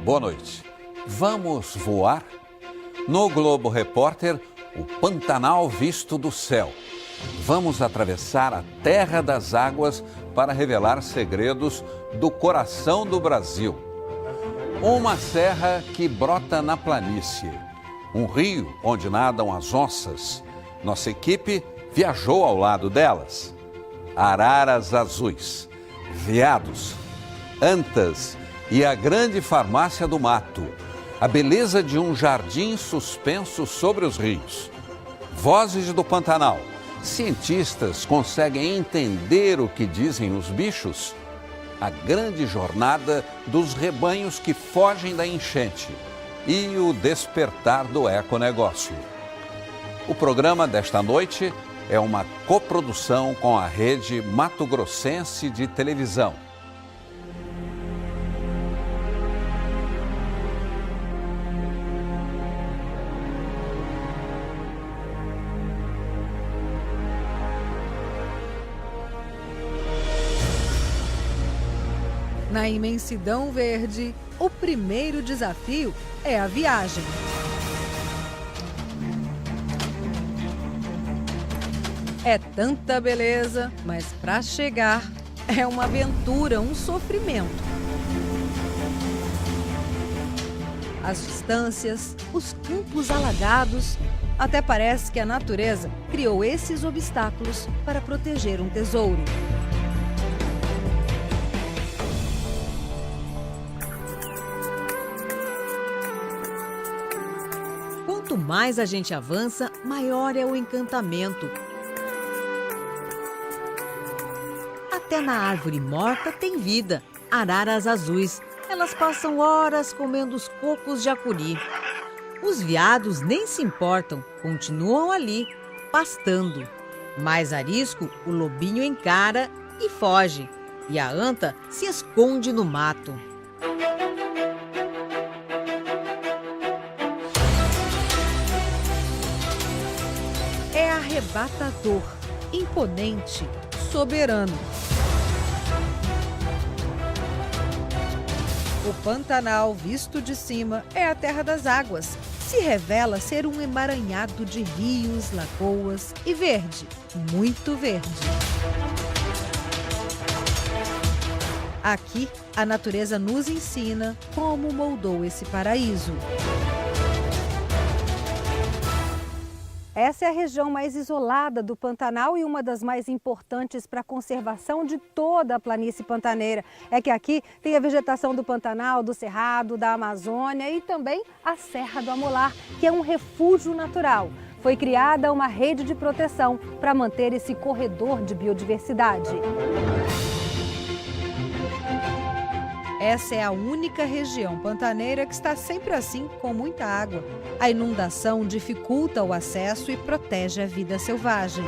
boa noite. Vamos voar? No Globo Repórter, o Pantanal visto do céu. Vamos atravessar a Terra das Águas para revelar segredos do coração do Brasil. Uma serra que brota na planície. Um rio onde nadam as onças. Nossa equipe viajou ao lado delas. Araras azuis, veados, antas e a grande farmácia do mato. A beleza de um jardim suspenso sobre os rios. Vozes do Pantanal. Cientistas conseguem entender o que dizem os bichos? A grande jornada dos rebanhos que fogem da enchente e o despertar do econegócio. O programa desta noite é uma coprodução com a Rede Mato Grossense de televisão. Na imensidão verde, o primeiro desafio é a viagem. É tanta beleza, mas para chegar é uma aventura, um sofrimento. As distâncias, os campos alagados, até parece que a natureza criou esses obstáculos para proteger um tesouro. Quanto mais a gente avança, maior é o encantamento. Até na árvore morta tem vida, araras azuis. Elas passam horas comendo os cocos de acuri. Os veados nem se importam, continuam ali, pastando. Mais arisco, o lobinho encara e foge. E a anta se esconde no mato. É arrebatador, imponente, soberano. O Pantanal, visto de cima, é a terra das águas. Se revela ser um emaranhado de rios, lagoas e verde, muito verde. Aqui, a natureza nos ensina como moldou esse paraíso. Essa é a região mais isolada do Pantanal e uma das mais importantes para a conservação de toda a planície pantaneira. É que aqui tem a vegetação do Pantanal, do Cerrado, da Amazônia e também a Serra do Amolar, que é um refúgio natural. Foi criada uma rede de proteção para manter esse corredor de biodiversidade. Essa é a única região pantaneira que está sempre assim, com muita água. A inundação dificulta o acesso e protege a vida selvagem.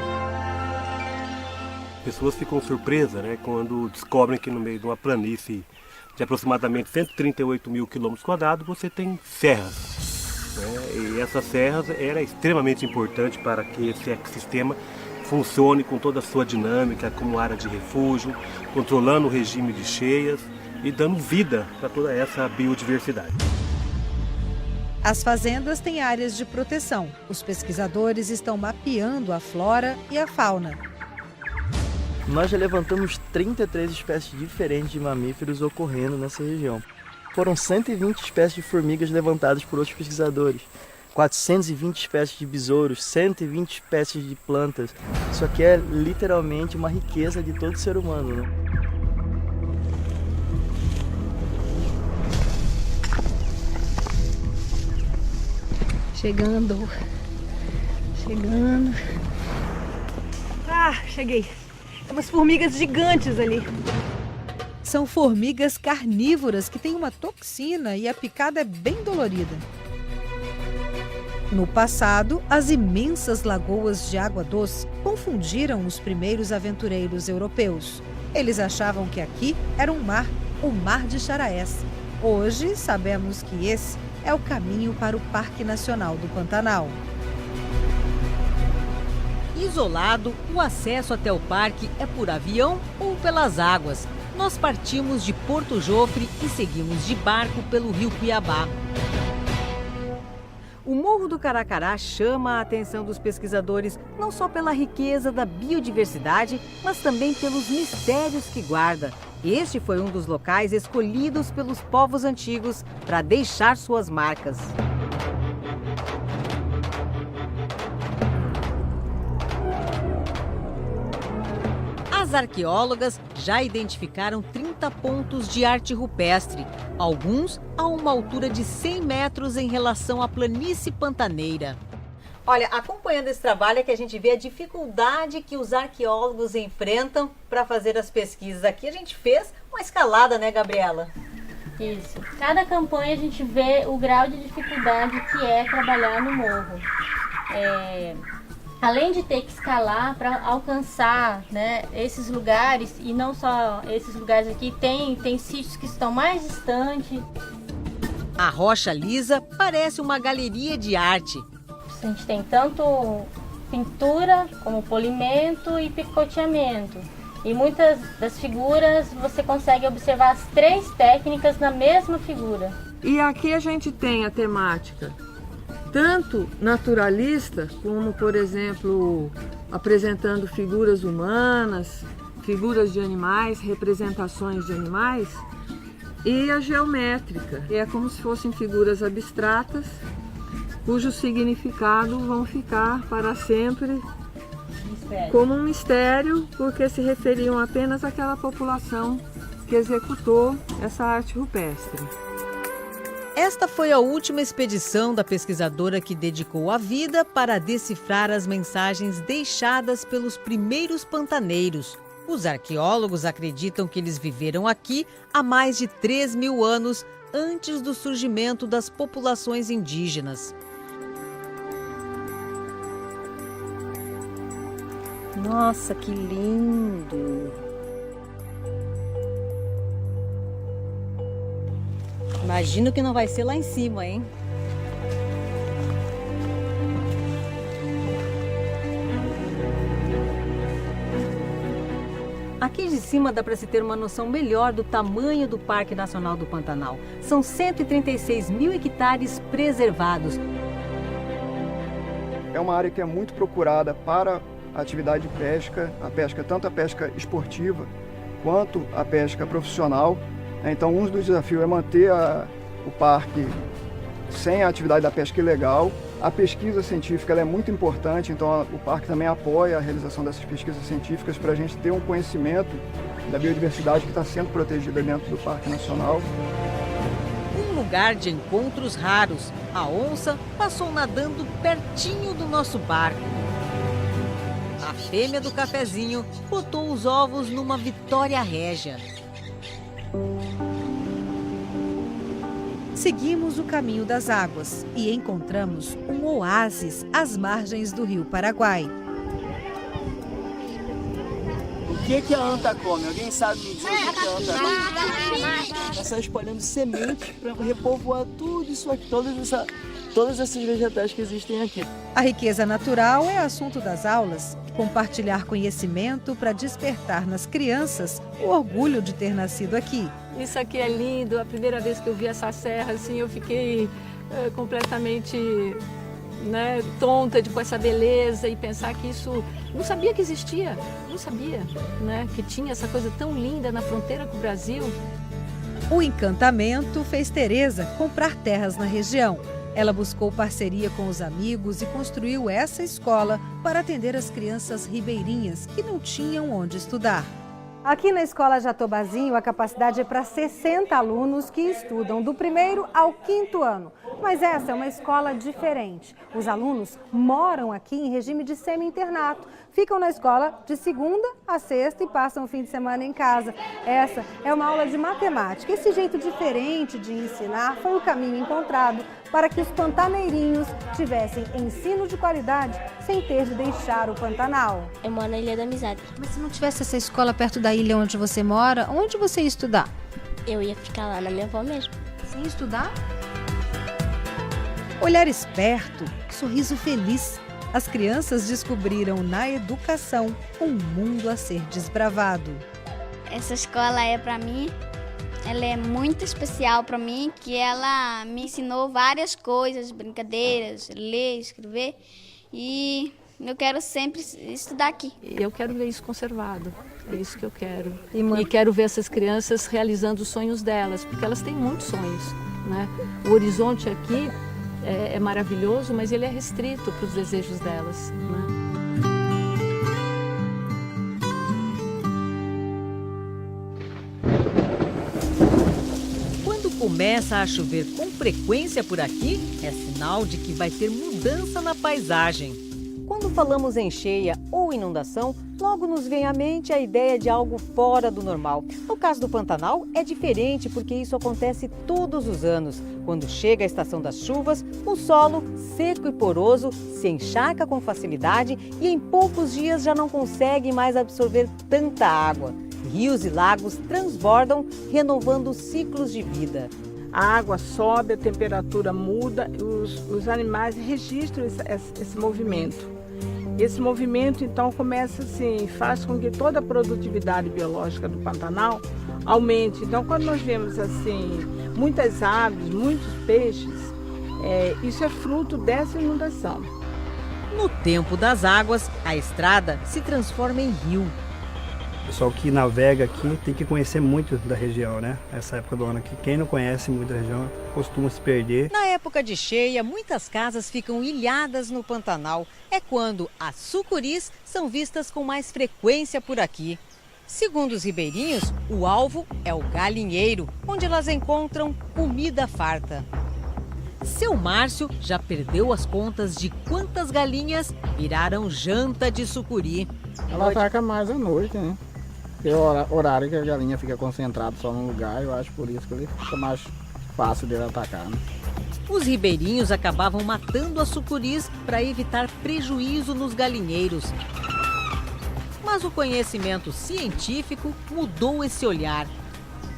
Pessoas ficam surpresas, né, quando descobrem que no meio de uma planície de aproximadamente 138 mil quilômetros quadrados você tem serras. E essas serras era extremamente importante para que esse ecossistema funcione com toda a sua dinâmica, como área de refúgio, controlando o regime de cheias e dando vida para toda essa biodiversidade. As fazendas têm áreas de proteção. Os pesquisadores estão mapeando a flora e a fauna. Nós já levantamos 33 espécies diferentes de mamíferos ocorrendo nessa região. Foram 120 espécies de formigas levantadas por outros pesquisadores, 420 espécies de besouros, 120 espécies de plantas. Isso aqui é literalmente uma riqueza de todo ser humano, né? Chegando. Ah, cheguei. Tem umas formigas gigantes ali. São formigas carnívoras que têm uma toxina e a picada é bem dolorida. No passado, as imensas lagoas de água doce confundiram os primeiros aventureiros europeus. Eles achavam que aqui era um mar, o Mar de Charaés. Hoje, sabemos que esse é o caminho para o Parque Nacional do Pantanal. Isolado, o acesso até o parque é por avião ou pelas águas. nós partimos de Porto Jofre e seguimos de barco pelo rio Cuiabá. O Morro do Caracará chama a atenção dos pesquisadores não só pela riqueza da biodiversidade, mas também pelos mistérios que guarda. Este foi um dos locais escolhidos pelos povos antigos para deixar suas marcas. As arqueólogas já identificaram 30 pontos de arte rupestre, alguns a uma altura de 100 metros em relação à planície pantaneira. Olha, acompanhando esse trabalho é que a gente vê a dificuldade que os arqueólogos enfrentam para fazer as pesquisas. Aqui a gente fez uma escalada, né, Gabriela? Isso. Cada campanha a gente vê o grau de dificuldade que é trabalhar no morro. Além de ter que escalar para alcançar, né, esses lugares, e não só esses lugares aqui, tem sítios que estão mais distantes. A rocha lisa parece uma galeria de arte. A gente tem tanto pintura como polimento e picoteamento. E muitas das figuras você consegue observar as 3 técnicas na mesma figura. E aqui a gente tem a temática tanto naturalista, como, por exemplo, apresentando figuras humanas, figuras de animais, representações de animais, e a geométrica, que é como se fossem figuras abstratas, cujo significado vão ficar para sempre como um mistério, porque se referiam apenas àquela população que executou essa arte rupestre. Esta foi a última expedição da pesquisadora que dedicou a vida para decifrar as mensagens deixadas pelos primeiros pantaneiros. Os arqueólogos acreditam que eles viveram aqui há mais de 3.000 anos antes do surgimento das populações indígenas. Nossa, que lindo! Imagino que não vai ser lá em cima, hein? Aqui de cima dá para se ter uma noção melhor do tamanho do Parque Nacional do Pantanal. São 136 mil hectares preservados. É uma área que é muito procurada para a atividade de pesca, tanto a pesca esportiva quanto a pesca profissional. Então, um dos desafios é manter o parque sem a atividade da pesca ilegal. A pesquisa científica ela é muito importante, então o parque também apoia a realização dessas pesquisas científicas para a gente ter um conhecimento da biodiversidade que está sendo protegida dentro do Parque Nacional. Um lugar de encontros raros. A onça passou nadando pertinho do nosso barco. A fêmea do cafezinho botou os ovos numa vitória régia. Seguimos o caminho das águas e encontramos um oásis às margens do rio Paraguai. O que a anta come? Alguém sabe me dizer o que a anta come? Ela está espalhando sementes para repovoar tudo isso aqui, todas essas vegetais que existem aqui. A riqueza natural é assunto das aulas. Compartilhar conhecimento para despertar nas crianças o orgulho de ter nascido aqui. Isso aqui é lindo. A primeira vez que eu vi essa serra, assim, eu fiquei completamente tonta com essa beleza e pensar que isso... Não sabia que existia, não sabia, que tinha essa coisa tão linda na fronteira com o Brasil. O encantamento fez Tereza comprar terras na região. Ela buscou parceria com os amigos e construiu essa escola para atender as crianças ribeirinhas que não tinham onde estudar. Aqui na Escola Jatobazinho, a capacidade é para 60 alunos que estudam do 1º ao 5º ano. Mas essa é uma escola diferente. Os alunos moram aqui em regime de semi-internato. Ficam na escola de segunda a sexta e passam o fim de semana em casa. Essa é uma aula de matemática. Esse jeito diferente de ensinar foi o caminho encontrado para que os pantaneirinhos tivessem ensino de qualidade sem ter de deixar o Pantanal. Eu moro na Ilha da Amizade. Mas se não tivesse essa escola perto da ilha onde você mora, onde você ia estudar? Eu ia ficar lá na minha avó mesmo. Sem estudar? Olhar esperto, sorriso feliz. As crianças descobriram na educação um mundo a ser desbravado. essa escola é para mim, ela é muito especial para mim, que ela me ensinou várias coisas, brincadeiras, ler, escrever, e eu quero sempre estudar aqui. Eu quero ver isso conservado, é isso que eu quero. E quero ver essas crianças realizando os sonhos delas, porque elas têm muitos sonhos, né? O horizonte aqui é maravilhoso, mas ele é restrito para os desejos delas, né? Começa a chover com frequência por aqui, é sinal de que vai ter mudança na paisagem. Quando falamos em cheia ou inundação, logo nos vem à mente a ideia de algo fora do normal. No caso do Pantanal, é diferente porque isso acontece todos os anos. Quando chega a estação das chuvas, o solo, seco e poroso, se encharca com facilidade e em poucos dias já não consegue mais absorver tanta água. Rios e lagos transbordam, renovando ciclos de vida. A água sobe, a temperatura muda, os animais registram esse movimento. Esse movimento, então, começa assim, faz com que toda a produtividade biológica do Pantanal aumente. Então, quando nós vemos assim, muitas aves, muitos peixes, isso é fruto dessa inundação. No tempo das águas, a estrada se transforma em rio. O pessoal que navega aqui tem que conhecer muito da região, né? Essa época do ano aqui. Quem não conhece muito da região costuma se perder. Na época de cheia, muitas casas ficam ilhadas no Pantanal. É quando as sucuris são vistas com mais frequência por aqui. Segundo os ribeirinhos, o alvo é o galinheiro, onde elas encontram comida farta. Seu Márcio já perdeu as contas de quantas galinhas viraram janta de sucuri. Ela ataca mais à noite, né? Porque o horário que a galinha fica concentrada só num lugar, eu acho por isso que ele fica mais fácil dele atacar, né? Os ribeirinhos acabavam matando as sucuris para evitar prejuízo nos galinheiros. Mas o conhecimento científico mudou esse olhar.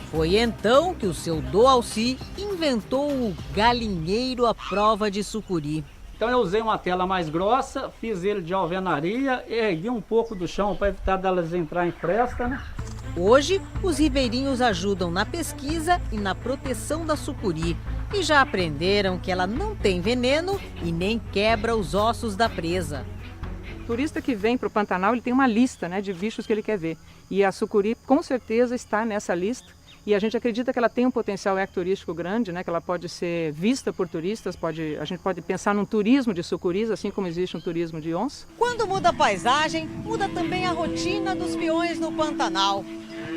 Foi então que o seu Doalci inventou o galinheiro à prova de sucuri. Então eu usei uma tela mais grossa, fiz ele de alvenaria, ergui um pouco do chão para evitar delas entrar em fresta, né? Hoje, os ribeirinhos ajudam na pesquisa e na proteção da sucuri. E já aprenderam que ela não tem veneno e nem quebra os ossos da presa. O turista que vem para o Pantanal, ele tem uma lista, né, de bichos que ele quer ver. E a sucuri, com certeza, está nessa lista. E a gente acredita que ela tem um potencial ecoturístico grande, né? Que ela pode ser vista por turistas, a gente pode pensar num turismo de sucuris, assim como existe um turismo de onça. Quando muda a paisagem, muda também a rotina dos peões no Pantanal.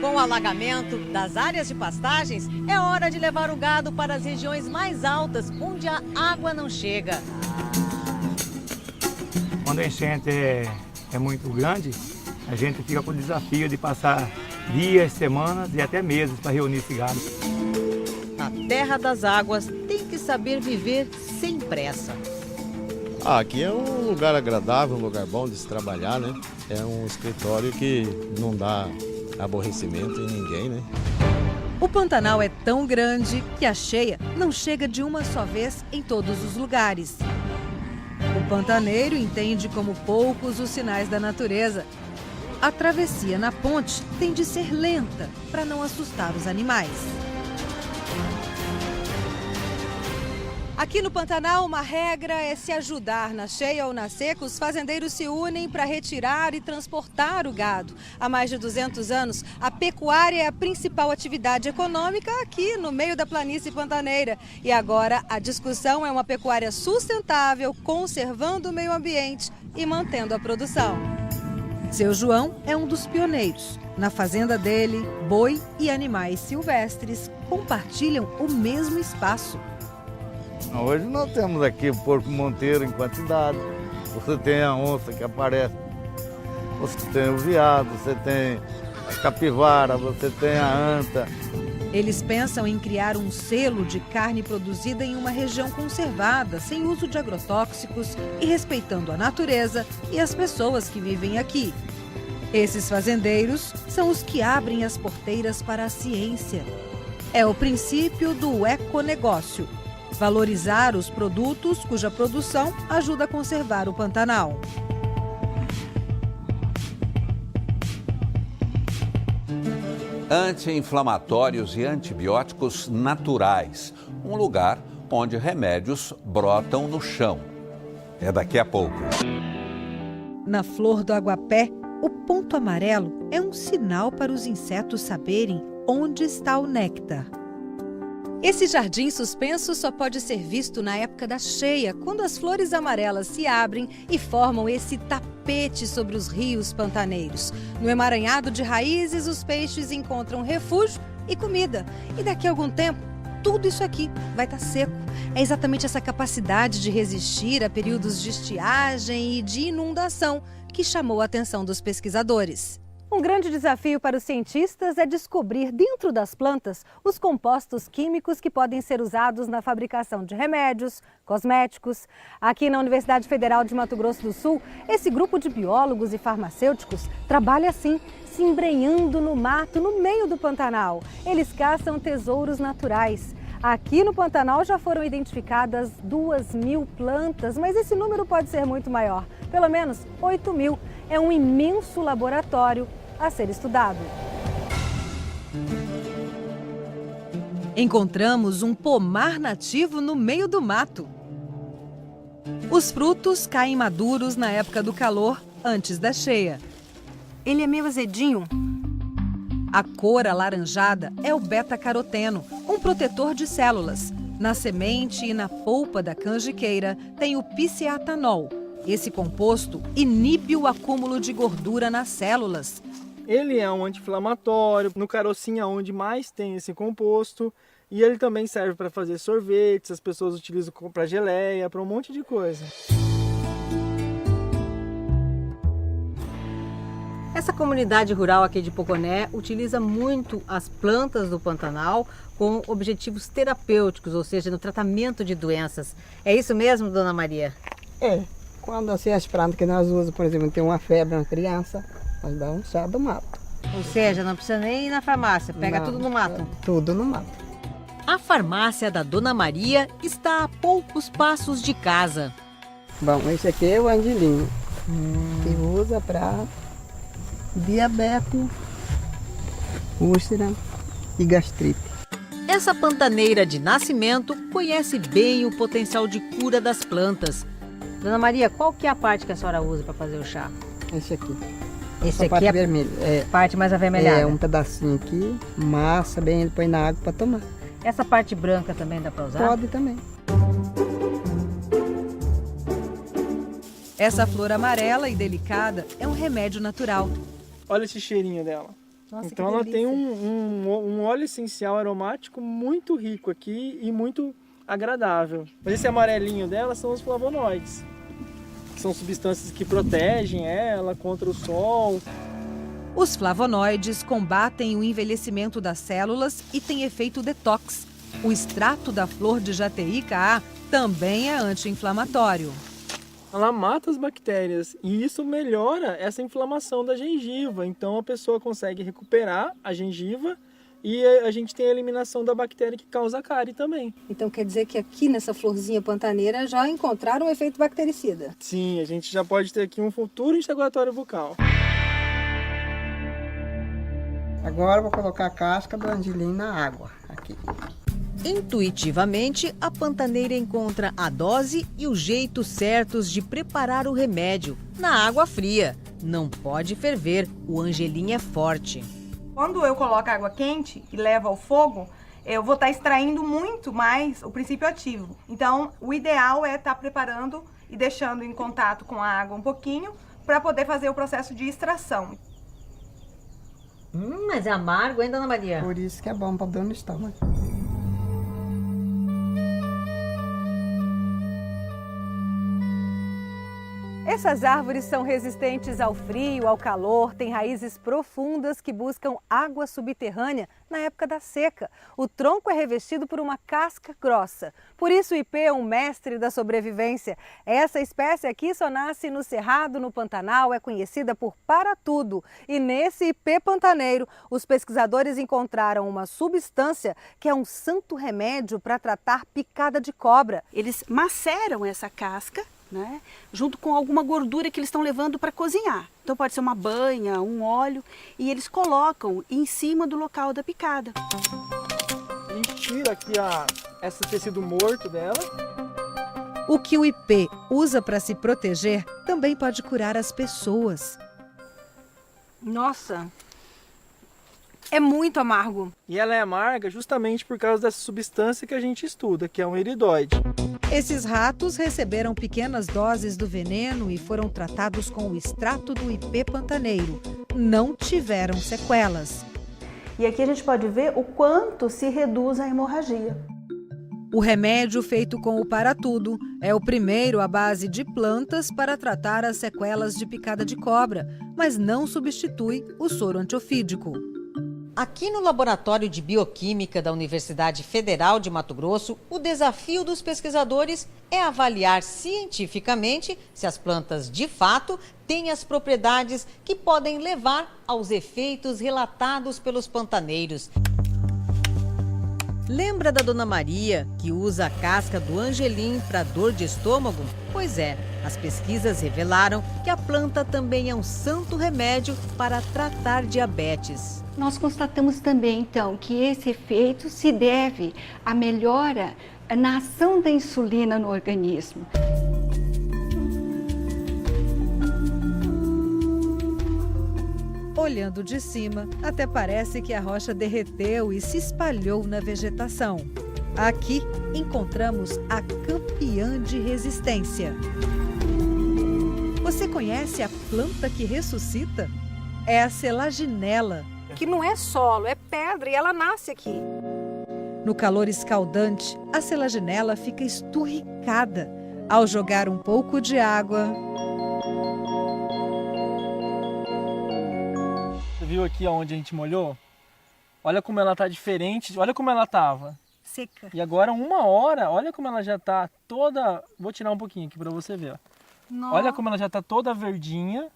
Com o alagamento das áreas de pastagens, é hora de levar o gado para as regiões mais altas, onde a água não chega. Quando a enchente é muito grande, a gente fica com o desafio de passar dias, semanas e até meses para reunir esse gado. Na terra das águas, tem que saber viver sem pressa. Aqui é um lugar agradável, um lugar bom de se trabalhar, né? É um escritório que não dá aborrecimento em ninguém, né? O Pantanal é tão grande que a cheia não chega de uma só vez em todos os lugares. O pantaneiro entende como poucos os sinais da natureza. A travessia na ponte tem de ser lenta para não assustar os animais. Aqui no Pantanal, uma regra é se ajudar. Na cheia ou na seca, os fazendeiros se unem para retirar e transportar o gado. Há mais de 200 anos, a pecuária é a principal atividade econômica aqui no meio da planície pantaneira. E agora a discussão é uma pecuária sustentável, conservando o meio ambiente e mantendo a produção. Seu João é um dos pioneiros. Na fazenda dele, boi e animais silvestres compartilham o mesmo espaço. Hoje nós temos aqui o porco monteiro em quantidade, você tem a onça que aparece, você tem o veado, você tem a capivara, você tem a anta. Eles pensam em criar um selo de carne produzida em uma região conservada, sem uso de agrotóxicos e respeitando a natureza e as pessoas que vivem aqui. Esses fazendeiros são os que abrem as porteiras para a ciência. É o princípio do econegócio. Valorizar os produtos cuja produção ajuda a conservar o Pantanal. anti-inflamatórios e antibióticos naturais. Um lugar onde remédios brotam no chão. É daqui a pouco. Na flor do aguapé, o ponto amarelo é um sinal para os insetos saberem onde está o néctar. Esse jardim suspenso só pode ser visto na época da cheia, quando as flores amarelas se abrem e formam esse tapete sobre os rios pantaneiros. No emaranhado de raízes, os peixes encontram refúgio e comida. E daqui a algum tempo, tudo isso aqui vai estar seco. É exatamente essa capacidade de resistir a períodos de estiagem e de inundação que chamou a atenção dos pesquisadores. Um grande desafio para os cientistas é descobrir dentro das plantas os compostos químicos que podem ser usados na fabricação de remédios, cosméticos. Aqui na Universidade Federal de Mato Grosso do Sul, esse grupo de biólogos e farmacêuticos trabalha assim, se embrenhando no mato, no meio do Pantanal. Eles caçam tesouros naturais. Aqui no Pantanal já foram identificadas 2.000 plantas, mas esse número pode ser muito maior, pelo menos 8.000. É um imenso laboratório a ser estudado. Encontramos um pomar nativo no meio do mato. Os frutos caem maduros na época do calor, antes da cheia. Ele é meio azedinho. A cor alaranjada é o beta-caroteno, um protetor de células. Na semente e na polpa da canjiqueira tem o pisceatanol. Esse composto inibe o acúmulo de gordura nas células. Ele é um anti-inflamatório, no carocinho é onde mais tem esse composto. E ele também serve para fazer sorvetes, as pessoas utilizam para geleia, para um monte de coisa. Essa comunidade rural aqui de Poconé utiliza muito as plantas do Pantanal com objetivos terapêuticos, ou seja, no tratamento de doenças. É isso mesmo, dona Maria? É. Quando assim, as plantas que nós usamos, por exemplo, tem uma febre na criança, nós damos um chá do mato. Ou seja, não precisa nem ir na farmácia, pega tudo no mato. Tudo no mato. A farmácia da dona Maria está a poucos passos de casa. Bom, esse aqui é o andilinho, que usa para diabetes, úlcera e gastrite. Essa pantaneira de nascimento conhece bem o potencial de cura das plantas. Dona Maria, qual que é a parte que a senhora usa para fazer o chá? Esse aqui. Esse aqui parte é vermelha. É parte mais avermelhada? É, um pedacinho aqui, massa, bem, ele põe na água para tomar. Essa parte branca também dá para usar? Pode também. Essa flor amarela e delicada é um remédio natural. Olha esse cheirinho dela. Nossa, então ela tem um óleo essencial aromático muito rico aqui e muito agradável. Mas esse amarelinho dela são os flavonoides. São substâncias que protegem ela contra o sol. Os flavonoides combatem o envelhecimento das células e têm efeito detox. O extrato da flor de jateica também é anti-inflamatório. Ela mata as bactérias e isso melhora essa inflamação da gengiva. Então a pessoa consegue recuperar a gengiva e a gente tem a eliminação da bactéria que causa a cárie também. Então quer dizer que aqui nessa florzinha pantaneira já encontraram um efeito bactericida? Sim, a gente já pode ter aqui um futuro enxaguatório bucal. Agora eu vou colocar a casca do andilim na água, aqui. Intuitivamente, a pantaneira encontra a dose e os jeitos certos de preparar o remédio na água fria. Não pode ferver, o angelim é forte. Quando eu coloco água quente e levo ao fogo, eu vou estar extraindo muito mais o princípio ativo. Então, o ideal é estar preparando e deixando em contato com a água um pouquinho para poder fazer o processo de extração. Mas é amargo, hein, dona Maria? Por isso que é bom para dor no estômago. Essas árvores são resistentes ao frio, ao calor, têm raízes profundas que buscam água subterrânea na época da seca. O tronco é revestido por uma casca grossa. Por isso o ipê é um mestre da sobrevivência. Essa espécie aqui só nasce no Cerrado, no Pantanal, é conhecida por para-tudo. E nesse ipê pantaneiro, os pesquisadores encontraram uma substância que é um santo remédio para tratar picada de cobra. Eles maceram essa casca né? Junto com alguma gordura que eles estão levando para cozinhar. Então pode ser uma banha, um óleo, e eles colocam em cima do local da picada. A gente tira aqui esse tecido morto dela. O que o ipê usa para se proteger também pode curar as pessoas. Nossa, é muito amargo. E ela é amarga justamente por causa dessa substância que a gente estuda, que é um iridoide. Esses ratos receberam pequenas doses do veneno e foram tratados com o extrato do ipê pantaneiro. Não tiveram sequelas. E aqui a gente pode ver o quanto se reduz a hemorragia. O remédio feito com o para-tudo é o primeiro à base de plantas para tratar as sequelas de picada de cobra, mas não substitui o soro antiofídico. Aqui no Laboratório de Bioquímica da Universidade Federal de Mato Grosso, o desafio dos pesquisadores é avaliar cientificamente se as plantas de fato têm as propriedades que podem levar aos efeitos relatados pelos pantaneiros. Lembra da Dona Maria, que usa a casca do angelim para dor de estômago? Pois é, as pesquisas revelaram que a planta também é um santo remédio para tratar diabetes. Nós constatamos também, então, que esse efeito se deve à melhora na ação da insulina no organismo. Olhando de cima, até parece que a rocha derreteu e se espalhou na vegetação. Aqui encontramos a campeã de resistência. Você conhece a planta que ressuscita? É a selaginela. Que não é solo, é pedra e ela nasce aqui. No calor escaldante, a selaginela fica esturricada. Ao jogar um pouco de água... Você viu aqui onde a gente molhou? Olha como ela tá diferente, olha como ela tava. Seca. E agora 1 hora, olha como ela já tá toda... Vou tirar um pouquinho aqui para você ver. Nossa. Olha como ela já tá toda verdinha.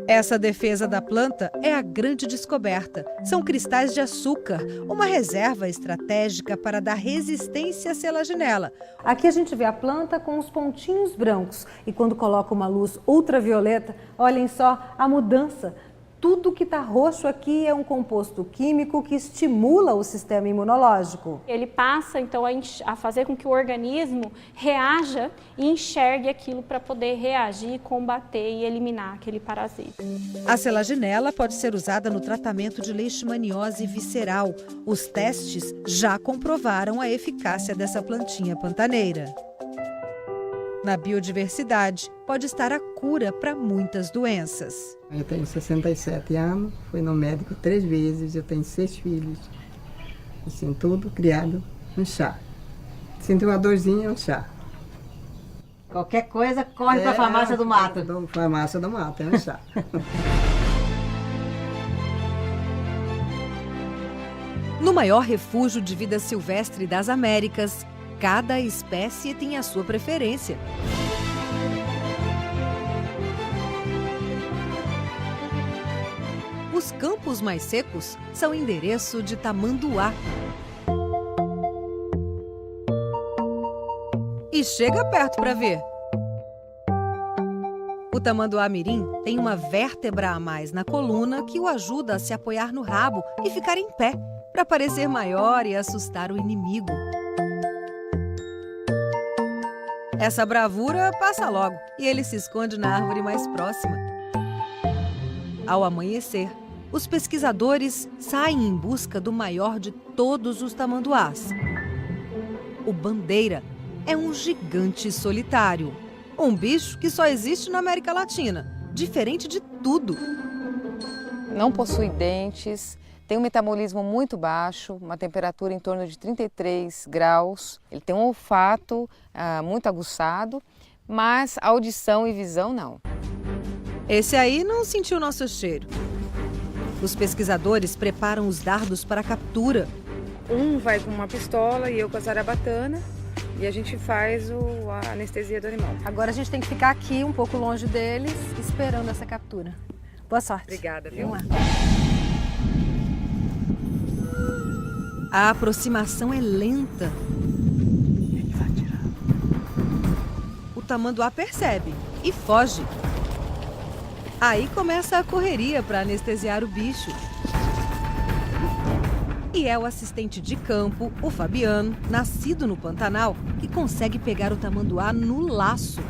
Essa defesa da planta é a grande descoberta. São cristais de açúcar, uma reserva estratégica para dar resistência à selaginela. Aqui a gente vê a planta com os pontinhos brancos e quando coloca uma luz ultravioleta, olhem só a mudança. Tudo que está roxo aqui é um composto químico que estimula o sistema imunológico. Ele passa, então, a fazer com que o organismo reaja e enxergue aquilo para poder reagir, combater e eliminar aquele parasita. A selaginela pode ser usada no tratamento de leishmaniose visceral. Os testes já comprovaram a eficácia dessa plantinha pantaneira. Na biodiversidade, pode estar a cura para muitas doenças. Eu tenho 67 anos, fui no médico 3 vezes, eu tenho 6 filhos. Assim, tudo criado no chá. Sinto uma dorzinha, um chá. Qualquer coisa, corre para a farmácia do mato. Farmácia do mato, é um chá. No maior refúgio de vida silvestre das Américas, cada espécie tem a sua preferência. Os campos mais secos são endereço de tamanduá. E chega perto para ver. O tamanduá-mirim tem uma vértebra a mais na coluna que o ajuda a se apoiar no rabo e ficar em pé, para parecer maior e assustar o inimigo. Essa bravura passa logo e ele se esconde na árvore mais próxima. Ao amanhecer, os pesquisadores saem em busca do maior de todos os tamanduás. O bandeira é um gigante solitário, um bicho que só existe na América Latina, diferente de tudo. Não possui dentes, tem um metabolismo muito baixo, uma temperatura em torno de 33 graus. Ele tem um olfato muito aguçado, mas audição e visão não. Esse aí não sentiu nosso cheiro. Os pesquisadores preparam os dardos para a captura. Um vai com uma pistola e eu com a zarabatana e a gente faz a anestesia do animal. Agora a gente tem que ficar aqui um pouco longe deles, esperando essa captura. Boa sorte. Obrigada, viu? Vamos lá. A aproximação é lenta. O tamanduá percebe e foge. Aí começa a correria para anestesiar o bicho. E é o assistente de campo, o Fabiano, nascido no Pantanal, que consegue pegar o tamanduá no laço.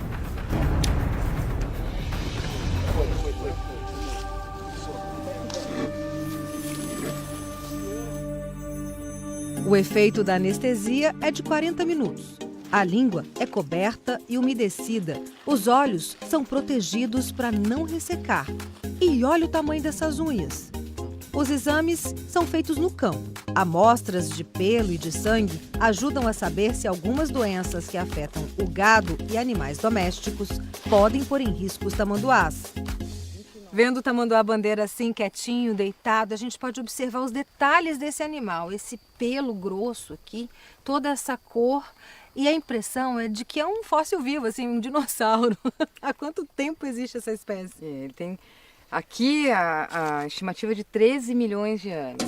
O efeito da anestesia é de 40 minutos. A língua é coberta e umedecida. Os olhos são protegidos para não ressecar. E olha o tamanho dessas unhas. Os exames são feitos no campo. Amostras de pelo e de sangue ajudam a saber se algumas doenças que afetam o gado e animais domésticos podem pôr em risco os tamanduás. Vendo o tamanduá-bandeira assim, quietinho, deitado, a gente pode observar os detalhes desse animal. Esse pelo grosso aqui, toda essa cor. E a impressão é de que é um fóssil vivo, assim, um dinossauro. Há quanto tempo existe essa espécie? Ele tem aqui a estimativa de 13 milhões de anos.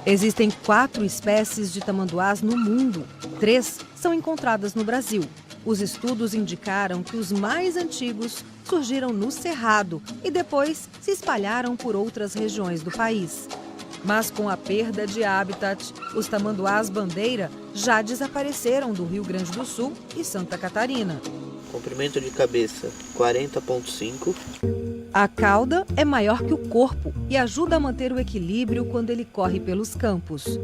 Existem 4 espécies de tamanduás no mundo. 3 são encontradas no Brasil. Os estudos indicaram que os mais antigos surgiram no Cerrado e depois se espalharam por outras regiões do país. Mas com a perda de habitat, os tamanduás-bandeira já desapareceram do Rio Grande do Sul e Santa Catarina. Comprimento de cabeça 40,5. A cauda é maior que o corpo e ajuda a manter o equilíbrio quando ele corre pelos campos.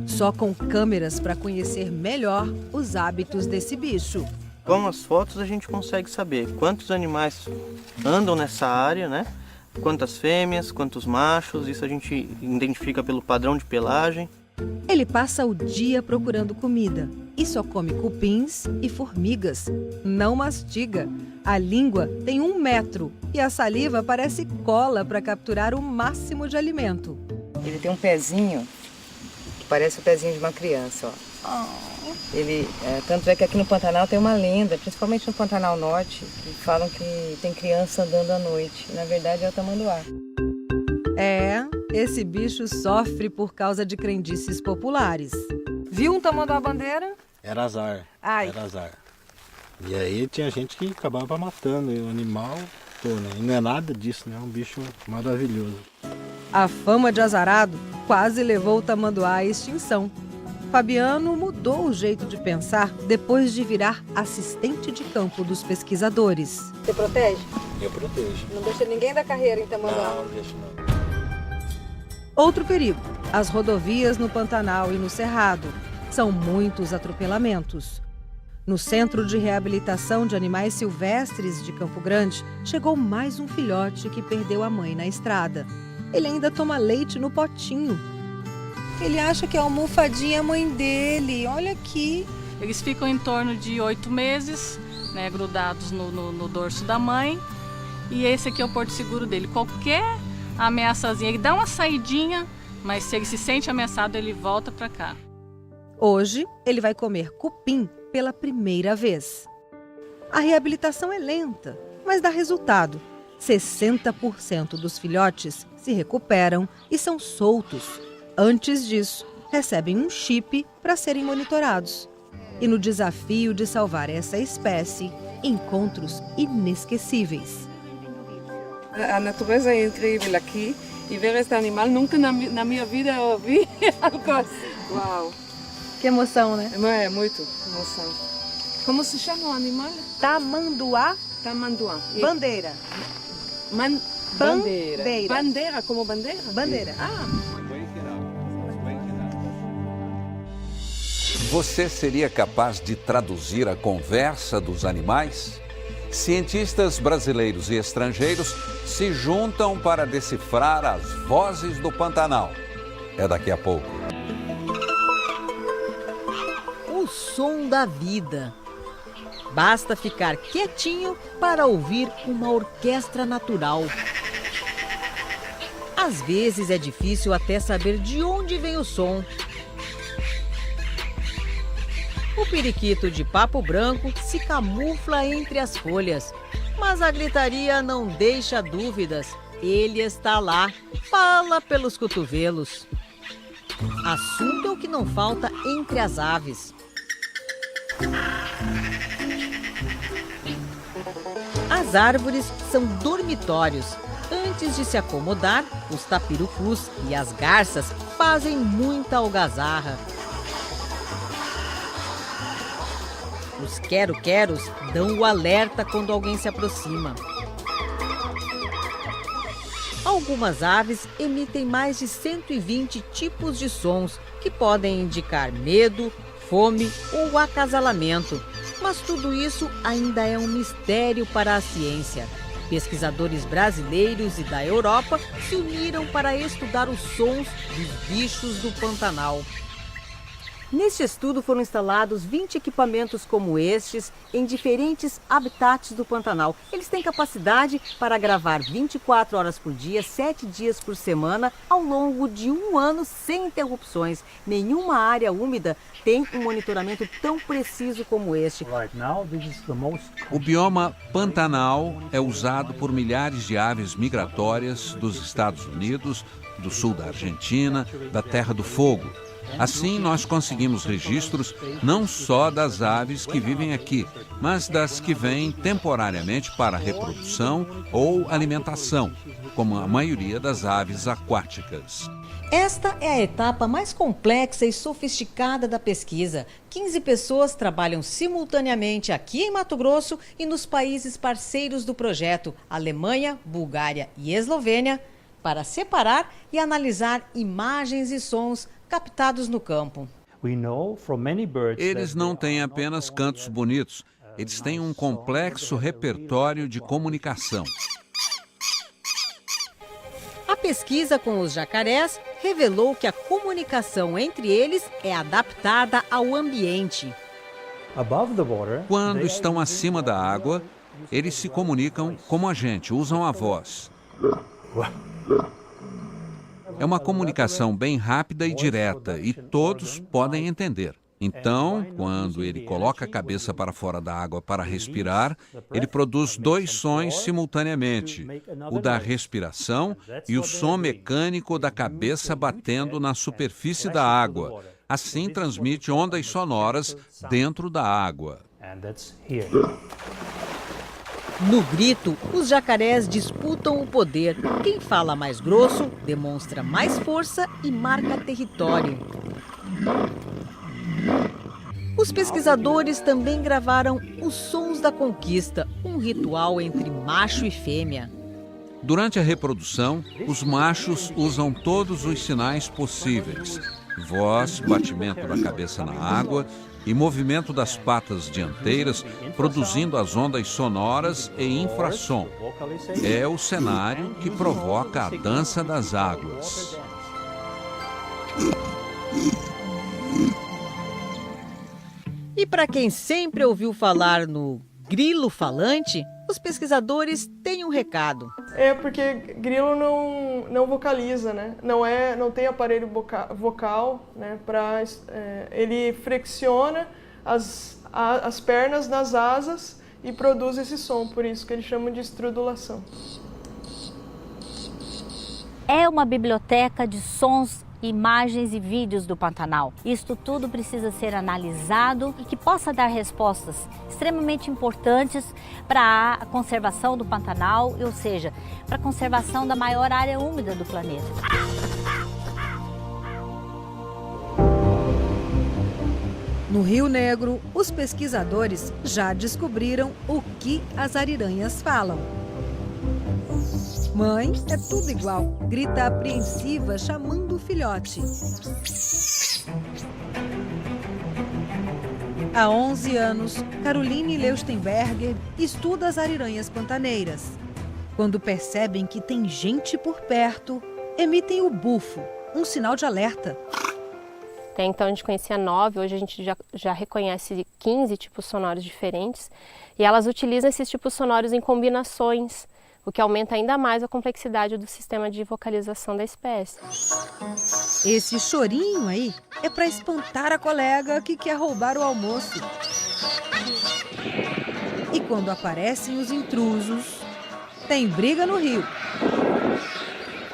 Só com câmeras para conhecer melhor os hábitos desse bicho. Com as fotos a gente consegue saber quantos animais andam nessa área, né? Quantas fêmeas, quantos machos, isso a gente identifica pelo padrão de pelagem. Ele passa o dia procurando comida e só come cupins e formigas. Não mastiga. A língua tem 1 metro e a saliva parece cola para capturar o máximo de alimento. Ele tem um pezinho que parece o pezinho de uma criança, ó. Tanto é que aqui no Pantanal tem uma lenda, principalmente no Pantanal Norte, que falam que tem criança andando à noite. Na verdade é o tamanduá. Esse bicho sofre por causa de crendices populares. Viu um tamanduá-bandeira? Era azar. Era azar. E aí tinha gente que acabava matando o animal, né? E não é nada disso, né? É um bicho maravilhoso. A fama de azarado quase levou o tamanduá à extinção. Fabiano mudou o jeito de pensar depois de virar assistente de campo dos pesquisadores. Você protege? Eu protejo. Não deixa ninguém da carreira em tamanduá? Não deixa não. Outro perigo, as rodovias no Pantanal e no Cerrado. São muitos atropelamentos. No Centro de Reabilitação de Animais Silvestres de Campo Grande, chegou mais um filhote que perdeu a mãe na estrada. Ele ainda toma leite no potinho. Ele acha que a almofadinha é a mãe dele. Olha aqui. Eles ficam em torno de 8 meses, né, grudados no dorso da mãe. E esse aqui é o porto seguro dele. Qualquer ameaçazinha, ele dá uma saidinha, mas se ele se sente ameaçado, ele volta para cá. Hoje, ele vai comer cupim pela primeira vez. A reabilitação é lenta, mas dá resultado. 60% dos filhotes se recuperam e são soltos. Antes disso, recebem um chip para serem monitorados. E no desafio de salvar essa espécie, encontros inesquecíveis. A natureza é incrível aqui e ver este animal, nunca na minha vida eu vi algo assim. Uau! Que emoção, né? É muito emoção. Como se chama o animal? Tamanduá. Tamanduá. Bandeira. Bandeira. Bandeira, como bandeira? Bandeira. Você seria capaz de traduzir a conversa dos animais? Cientistas brasileiros e estrangeiros se juntam para decifrar as vozes do Pantanal. É daqui a pouco. O som da vida. Basta ficar quietinho para ouvir uma orquestra natural. Às vezes é difícil até saber de onde vem o som. O periquito de papo branco se camufla entre as folhas, mas a gritaria não deixa dúvidas. Ele está lá, fala pelos cotovelos. Assunto é o que não falta entre as aves. As árvores são dormitórios. Antes de se acomodar, os tapirufus e as garças fazem muita algazarra. Os quero-queros dão o alerta quando alguém se aproxima. Algumas aves emitem mais de 120 tipos de sons que podem indicar medo, fome ou acasalamento. Mas tudo isso ainda é um mistério para a ciência. Pesquisadores brasileiros e da Europa se uniram para estudar os sons dos bichos do Pantanal. Neste estudo foram instalados 20 equipamentos como estes em diferentes habitats do Pantanal. Eles têm capacidade para gravar 24 horas por dia, 7 dias por semana, ao longo de um ano sem interrupções. Nenhuma área úmida tem um monitoramento tão preciso como este. O bioma Pantanal é usado por milhares de aves migratórias dos Estados Unidos, do sul da Argentina, da Terra do Fogo. Assim, nós conseguimos registros não só das aves que vivem aqui, mas das que vêm temporariamente para reprodução ou alimentação, como a maioria das aves aquáticas. Esta é a etapa mais complexa e sofisticada da pesquisa. 15 pessoas trabalham simultaneamente aqui em Mato Grosso e nos países parceiros do projeto, Alemanha, Bulgária e Eslovênia, para separar e analisar imagens e sons captados no campo. Eles não têm apenas cantos bonitos, eles têm um complexo repertório de comunicação. A pesquisa com os jacarés revelou que a comunicação entre eles é adaptada ao ambiente. Quando estão acima da água, eles se comunicam como a gente, usam a voz. É uma comunicação bem rápida e direta e todos podem entender. Então, quando ele coloca a cabeça para fora da água para respirar, ele produz 2 sons simultaneamente, o da respiração e o som mecânico da cabeça batendo na superfície da água. Assim, transmite ondas sonoras dentro da água. No grito, os jacarés disputam o poder. Quem fala mais grosso demonstra mais força e marca território. Os pesquisadores também gravaram os sons da conquista, um ritual entre macho e fêmea. Durante a reprodução, os machos usam todos os sinais possíveis: voz, batimento da cabeça na água e movimento das patas dianteiras, produzindo as ondas sonoras e infrassom. É o cenário que provoca a dança das águas. E para quem sempre ouviu falar no grilo falante, os pesquisadores têm um recado. É porque grilo não vocaliza, né? Não tem aparelho vocal, né? Ele flexiona as pernas nas asas e produz esse som, por isso que eles chamam de estrudulação. É uma biblioteca de sons, imagens e vídeos do Pantanal. Isto tudo precisa ser analisado e que possa dar respostas extremamente importantes para a conservação do Pantanal, ou seja, para a conservação da maior área úmida do planeta. No Rio Negro, os pesquisadores já descobriram o que as ariranhas falam. Mãe, é tudo igual, grita apreensiva chamando o filhote. Há 11 anos, Caroline Leustenberger estuda as ariranhas pantaneiras. Quando percebem que tem gente por perto, emitem o bufo, um sinal de alerta. Até então a gente conhecia 9, hoje a gente já reconhece 15 tipos sonoros diferentes e elas utilizam esses tipos sonoros em combinações, o que aumenta ainda mais a complexidade do sistema de vocalização da espécie. Esse chorinho aí é para espantar a colega que quer roubar o almoço. E quando aparecem os intrusos, tem briga no rio.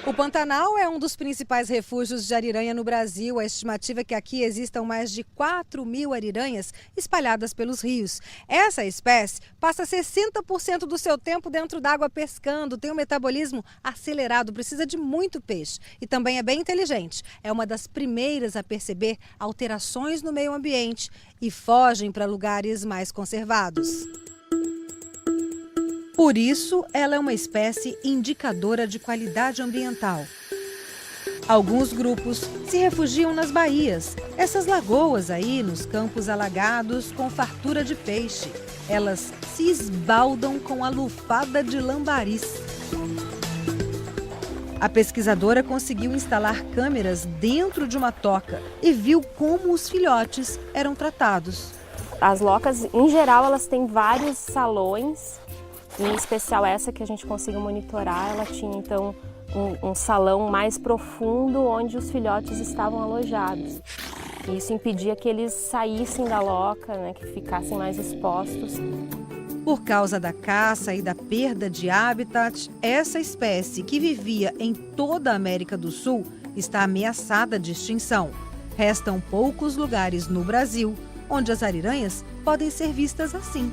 O Pantanal é um dos principais refúgios de ariranha no Brasil. A estimativa é que aqui existam mais de 4.000 ariranhas espalhadas pelos rios. Essa espécie passa 60% do seu tempo dentro d'água pescando, tem um metabolismo acelerado, precisa de muito peixe e também é bem inteligente. É uma das primeiras a perceber alterações no meio ambiente e fogem para lugares mais conservados. Por isso, ela é uma espécie indicadora de qualidade ambiental. Alguns grupos se refugiam nas baías, essas lagoas aí nos campos alagados com fartura de peixe. Elas se esbaldam com a lufada de lambaris. A pesquisadora conseguiu instalar câmeras dentro de uma toca e viu como os filhotes eram tratados. As locas, em geral, elas têm vários salões. Em especial essa que a gente conseguiu monitorar, ela tinha então um salão mais profundo onde os filhotes estavam alojados. Isso impedia que eles saíssem da loca, né, que ficassem mais expostos. Por causa da caça e da perda de habitat, essa espécie que vivia em toda a América do Sul está ameaçada de extinção. Restam poucos lugares no Brasil onde as ariranhas podem ser vistas assim.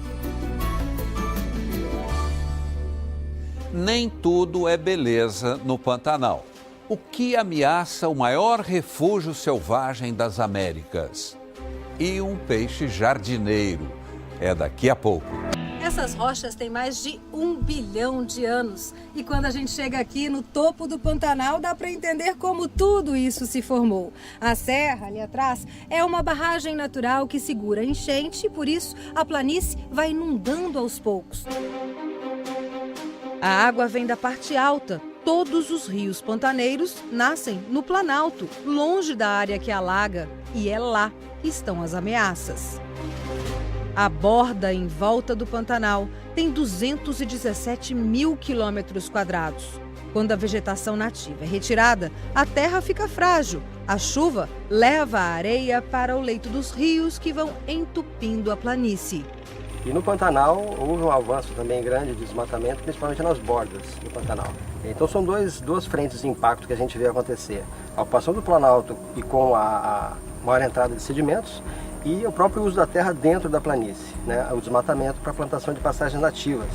Nem tudo é beleza no Pantanal. O que ameaça o maior refúgio selvagem das Américas? E um peixe jardineiro. É daqui a pouco. Essas rochas têm mais de 1 bilhão de anos. E quando a gente chega aqui no topo do Pantanal, dá para entender como tudo isso se formou. A serra, ali atrás, é uma barragem natural que segura a enchente e, por isso, a planície vai inundando aos poucos. A água vem da parte alta. Todos os rios pantaneiros nascem no Planalto, longe da área que alaga. E é lá que estão as ameaças. A borda em volta do Pantanal tem 217 mil quilômetros quadrados. Quando a vegetação nativa é retirada, a terra fica frágil. A chuva leva a areia para o leito dos rios que vão entupindo a planície. E no Pantanal houve um avanço também grande de desmatamento, principalmente nas bordas do Pantanal. Então são duas frentes de impacto que a gente vê acontecer. A ocupação do Planalto e com a maior entrada de sedimentos e o próprio uso da terra dentro da planície, né? O desmatamento para a plantação de pastagens nativas.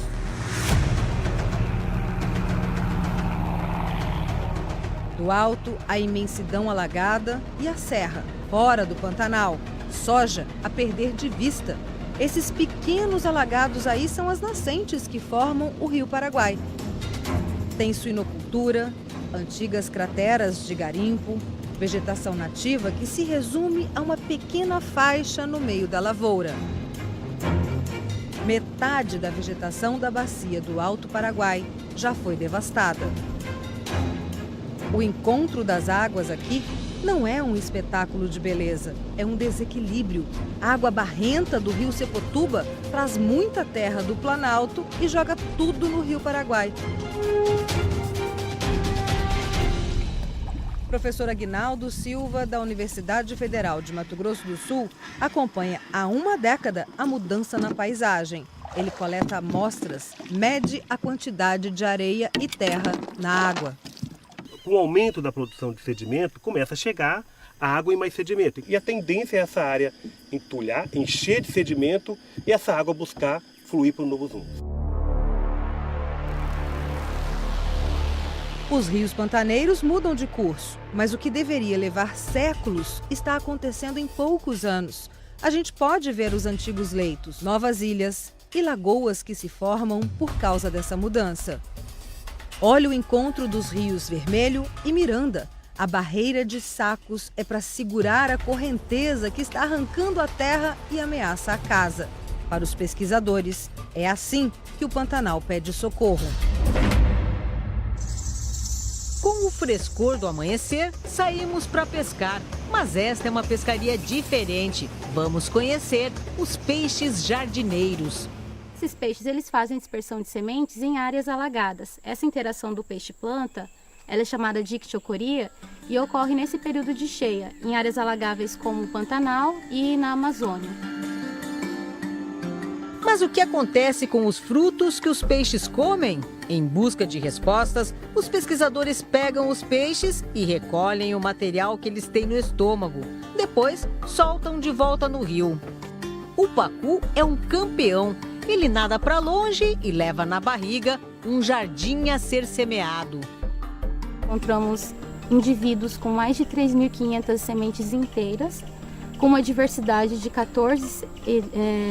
Do alto, a imensidão alagada e a serra, fora do Pantanal. Soja a perder de vista. Esses pequenos alagados aí são as nascentes que formam o Rio Paraguai. Tem suinocultura, antigas crateras de garimpo, vegetação nativa que se resume a uma pequena faixa no meio da lavoura. Metade da vegetação da bacia do Alto Paraguai já foi devastada. O encontro das águas aqui não é um espetáculo de beleza, é um desequilíbrio. A água barrenta do rio Sepotuba traz muita terra do Planalto e joga tudo no Rio Paraguai. O professor Aguinaldo Silva, da Universidade Federal de Mato Grosso do Sul, acompanha há uma década a mudança na paisagem. Ele coleta amostras, mede a quantidade de areia e terra na água. Com o aumento da produção de sedimento, começa a chegar a água em mais sedimento. E a tendência é essa área entulhar, encher de sedimento e essa água buscar fluir para o Novo Zumbi. Os rios pantaneiros mudam de curso, mas o que deveria levar séculos está acontecendo em poucos anos. A gente pode ver os antigos leitos, novas ilhas e lagoas que se formam por causa dessa mudança. Olha o encontro dos rios Vermelho e Miranda. A barreira de sacos é para segurar a correnteza que está arrancando a terra e ameaça a casa. Para os pesquisadores, é assim que o Pantanal pede socorro. Com o frescor do amanhecer, saímos para pescar. Mas esta é uma pescaria diferente. Vamos conhecer os peixes jardineiros. Esses peixes eles fazem dispersão de sementes em áreas alagadas. Essa interação do peixe-planta ela é chamada de ictiocoria e ocorre nesse período de cheia, em áreas alagáveis como o Pantanal e na Amazônia. Mas Mas o que acontece com os frutos que os peixes comem? Em busca de respostas, os pesquisadores pegam os peixes e recolhem o material que eles têm no estômago. Depois, soltam de volta no rio. O pacu é um campeão. Ele nada para longe e leva na barriga um jardim a ser semeado. Encontramos indivíduos com mais de 3.500 sementes inteiras, com uma diversidade de 14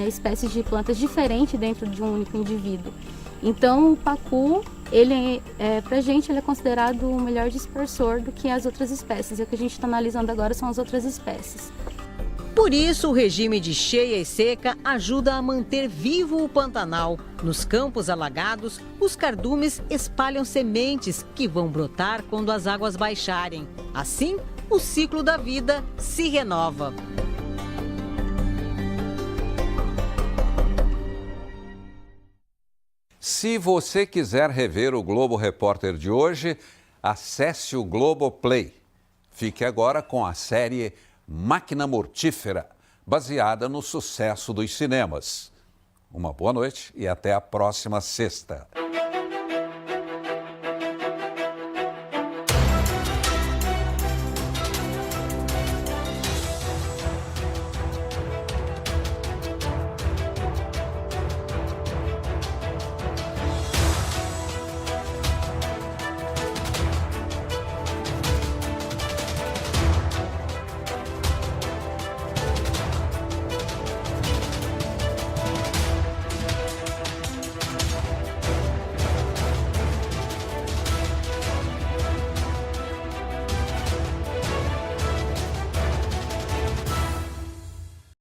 espécies de plantas diferentes dentro de um único indivíduo. Então, o pacu, pra gente, ele é considerado o melhor dispersor do que as outras espécies. E o que a gente está analisando agora são as outras espécies. Por isso, o regime de cheia e seca ajuda a manter vivo o Pantanal. Nos campos alagados, os cardumes espalham sementes que vão brotar quando as águas baixarem. Assim, o ciclo da vida se renova. Se você quiser rever o Globo Repórter de hoje, acesse o Globoplay. Fique agora com a série Máquina Mortífera, baseada no sucesso dos cinemas. Uma boa noite e até a próxima sexta.